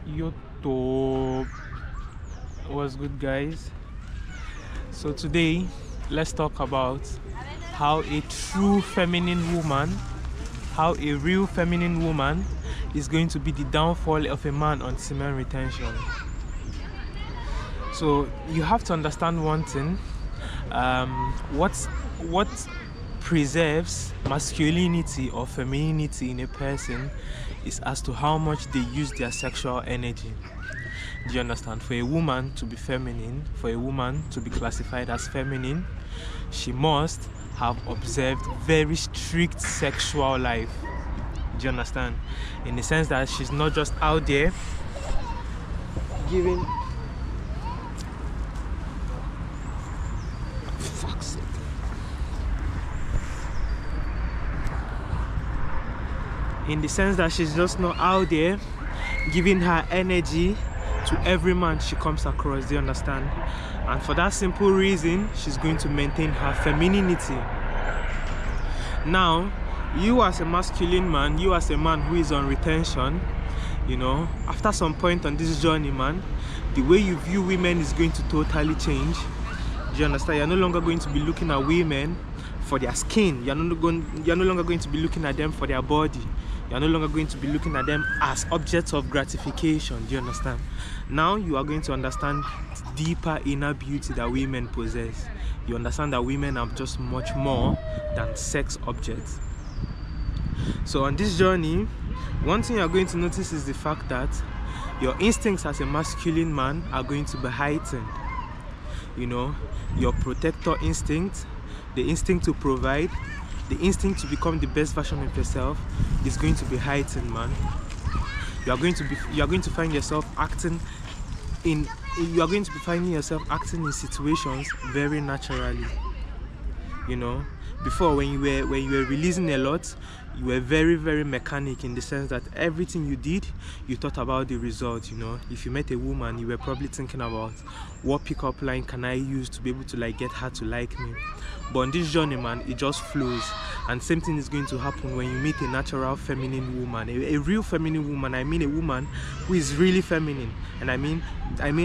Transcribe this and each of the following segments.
YouTube. What's good, guys? So today let's talk about how a true feminine woman, how a real feminine woman is going to be the downfall of a man on semen retention. So you have to understand one thing. What preserves masculinity or femininity in a person is as to how much they use their sexual energy. Do you understand? For a woman to be feminine, for a woman to be classified as feminine, she must have observed very strict sexual life. Do you understand? In the sense that she's not just out there giving fuck's sake. In the sense that she's just not out there giving her energy to every man she comes across. Do you understand? And for that simple reason, she's going to maintain her femininity. Now, you as a masculine man, you as a man who is on retention, you know, after some point on this journey, man, the way you view women is going to totally change. Do you understand? You're no longer going to be looking at women for their skin. You're no longer going to be looking at them for their body. You're no longer going to be looking at them as objects of gratification. Do you understand? Now you are going to understand the deeper inner beauty that women possess. You understand that women are just much more than sex objects. So on this journey, one thing you're going to notice is the fact that your instincts as a masculine man are going to be heightened. You know, your protector instinct, the instinct to provide, the instinct to become the best version of yourself is going to be heightened, man. You are going to find yourself acting in situations very naturally. You know, before when you were releasing a lot, you were very, very mechanic in the sense that everything you did, you thought about the result. You know, if you met a woman, you were probably thinking about what pickup line can I use to be able to get her to like me. But on this journey, man, it just flows. And same thing is going to happen when you meet a natural feminine woman, a real feminine woman. I mean a woman who is really feminine. And I mean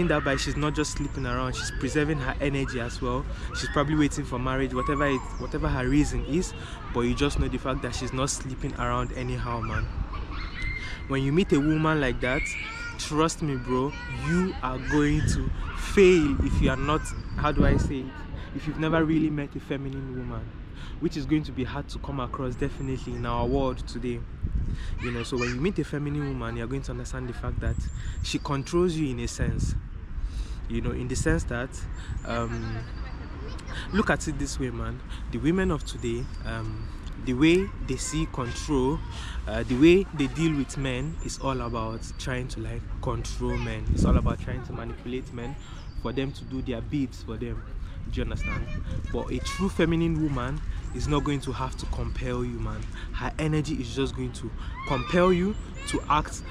that by she's not just sleeping around, she's preserving her energy as well. She's probably waiting for marriage, whatever her reason is, but you just know the fact that she's not sleeping around anyhow, man. When you meet a woman like that, trust me, bro, you are going to fail if you are not, how do I say it, if you've never really met a feminine woman, which is going to be hard to come across definitely in our world today. You know, so when you meet a feminine woman, you're going to understand the fact that she controls you in a sense. You know, in the sense that look at it this way, man. The women of today, the way they see control, the way they deal with men is all about trying to control men. It's all about trying to manipulate men for them to do their bids for them. Do you understand? But a true feminine woman is not going to have to compel you, man. Her energy is just going to compel you to act,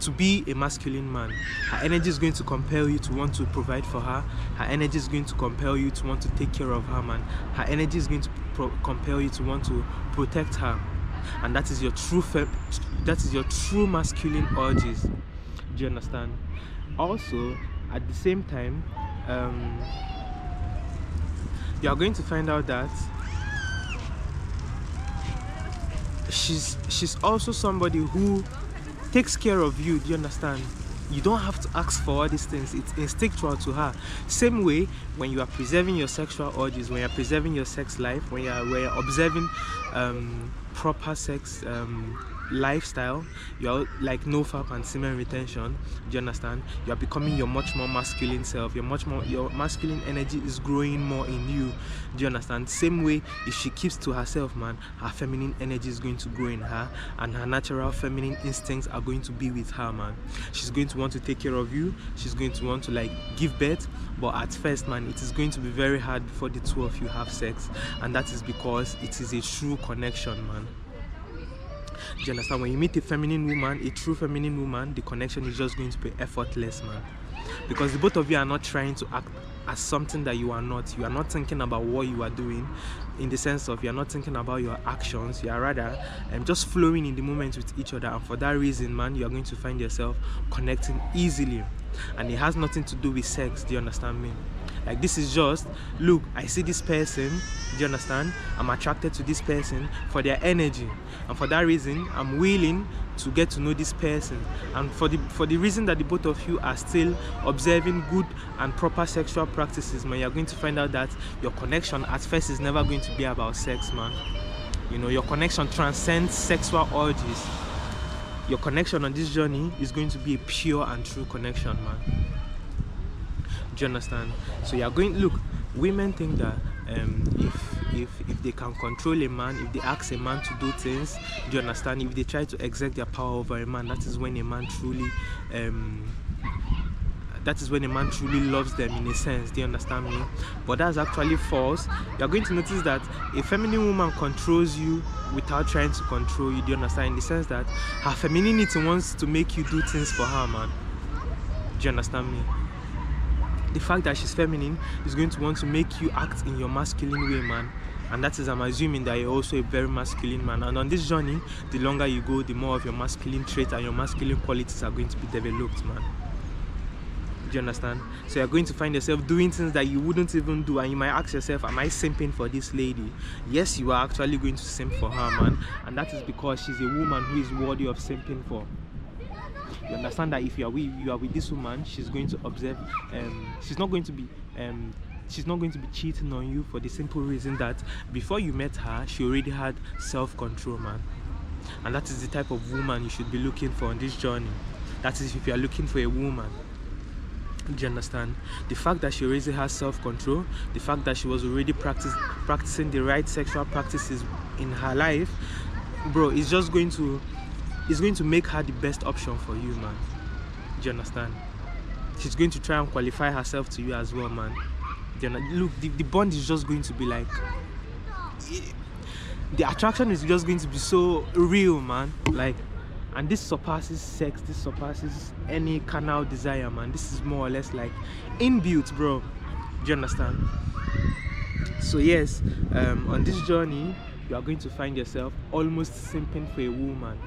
to be a masculine man. Her energy is going to compel you to want to provide for her. Her energy is going to compel you to want to take care of her, man. Her energy is going to compel you to want to protect her. And that is your true masculine urges. Do you understand? Also, at the same time, you are going to find out that she's also somebody who takes care of you. Do you understand? You don't have to ask for all these things. It's instinctual to her. Same way when you are preserving your sexual urges, when you're preserving your sex life, when you're observing proper sex lifestyle, you're like no fap and semen retention. Do you understand? You're becoming your much more masculine self. Your masculine energy is growing more in you. Do you understand? Same way, if she keeps to herself, man, her feminine energy is going to grow in her, and her natural feminine instincts are going to be with her, man. She's going to want to take care of you. She's going to want to give birth, but at first, man, it is going to be very hard before the two of you have sex, and that is because it is a true connection, man. Do you understand? When you meet a feminine woman, a true feminine woman, the connection is just going to be effortless, man. Because the both of you are not trying to as something that you are not. You are not thinking about what you are doing, in the sense of you are not thinking about your actions. You are rather just flowing in the moment with each other, and for that reason, man, you are going to find yourself connecting easily. And it has nothing to do with sex. Do you understand me? Like, this is just, look, I see this person, do you understand? I'm attracted to this person for their energy, and for that reason I'm willing to get to know this person. And for the reason that the both of you are still observing good and proper sexual practices, man, you're going to find out that your connection at first is never going to be about sex, man. You know, your connection transcends sexual urges. Your connection on this journey is going to be a pure and true connection, man. Do you understand? So you're going, look, women think that if they can control a man, if they ask a man to do things, do you understand? If they try to exert their power over a man, that is when a man truly loves them, in a sense. Do you understand me? But that's actually false. You're going to notice that a feminine woman controls you without trying to control you. Do you understand? In the sense that her femininity wants to make you do things for her, man. Do you understand me? The fact that she's feminine is going to want to make you act in your masculine way, man. And that is, I'm assuming that you're also a very masculine man. And on this journey, the longer you go, the more of your masculine traits and your masculine qualities are going to be developed, man. Do you understand? So you're going to find yourself doing things that you wouldn't even do, and you might ask yourself, am I simping for this lady? Yes, you are actually going to simp for her, man. And that is because she's a woman who is worthy of simping for. You understand that if you are with this woman, she's going to observe, she's not going to be cheating on you, for the simple reason that before you met her, she already had self-control, man. And that is the type of woman you should be looking for on this journey. That is if you are looking for a woman. Do you understand? The fact that she already has self-control, the fact that she was already practicing the right sexual practices in her life, bro, it's just going to make her the best option for you, man. Do you understand? She's going to try and qualify herself to you as well, man. Look, the bond is just going to be like, the attraction is just going to be so real, man. Like, and this surpasses sex, this surpasses any carnal desire, man. This is more or less like inbuilt, bro. Do you understand? So yes, on this journey, you are going to find yourself almost simping for a woman.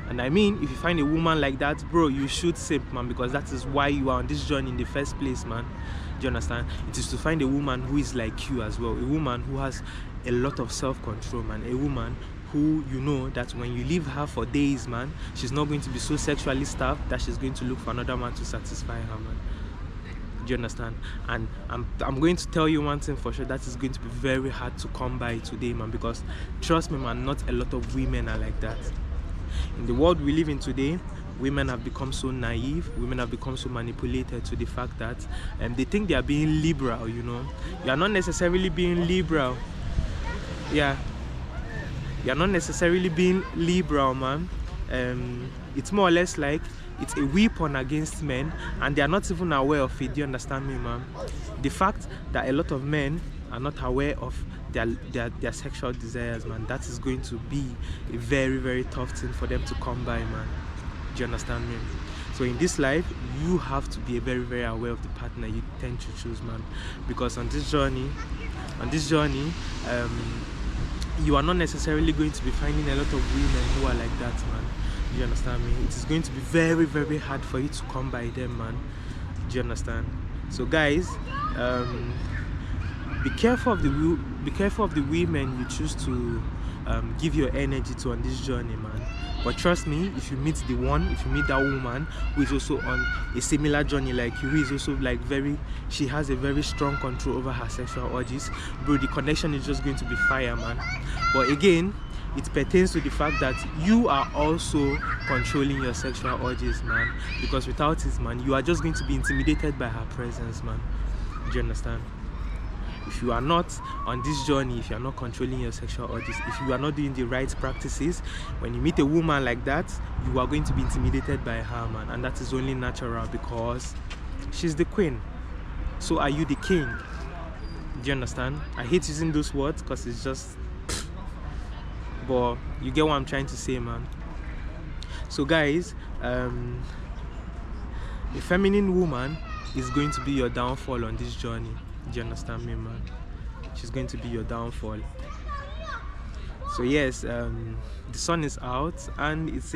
And I mean, if you find a woman like that, bro, you should simp, man, because that is why you are on this journey in the first place, man. Do you understand? It is to find a woman who is like you as well, a woman who has a lot of self-control, man, a woman who, you know, that when you leave her for days, man, she's not going to be so sexually starved that she's going to look for another man to satisfy her, man. Do you understand? And I'm going to tell you one thing for sure, that is going to be very hard to come by today, man, because trust me, man, not a lot of women are like that. In the world we live in today, women have become so naive, women have become so manipulated to the fact that they think they are being liberal, you know. You are not necessarily being liberal. Yeah, you are not necessarily being liberal, man. It's more or less like it's a weapon against men, and they are not even aware of it. Do you understand me, man? The fact that a lot of men are not aware of their sexual desires, man, that is going to be a very, very tough thing for them to come by, man. Do you understand me? So in this life, you have to be very, very aware of the partner you tend to choose, man, because on this journey, you are not necessarily going to be finding a lot of women who are like that, man. Do you understand me? It is going to be very, very hard for you to come by them, man. Do you understand? So guys, be careful of the women you choose to give your energy to on this journey, man. But trust me, if you meet that woman who is also on a similar journey like you, who is also like she has a very strong control over her sexual urges, bro, the connection is just going to be fire, man. But again, it pertains to the fact that you are also controlling your sexual urges, man, because without it, man, you are just going to be intimidated by her presence, man. Do you understand? If you are not on this journey, if you are not controlling your sexual urges, if you are not doing the right practices, when you meet a woman like that, you are going to be intimidated by her, man. And that is only natural because she's the queen. So are you the king? Do you understand? I hate using those words because it's just... but you get what I'm trying to say, man. So guys, a feminine woman is going to be your downfall on this journey. Do you understand me, man? She's going to be your downfall. So yes, the sun is out and it's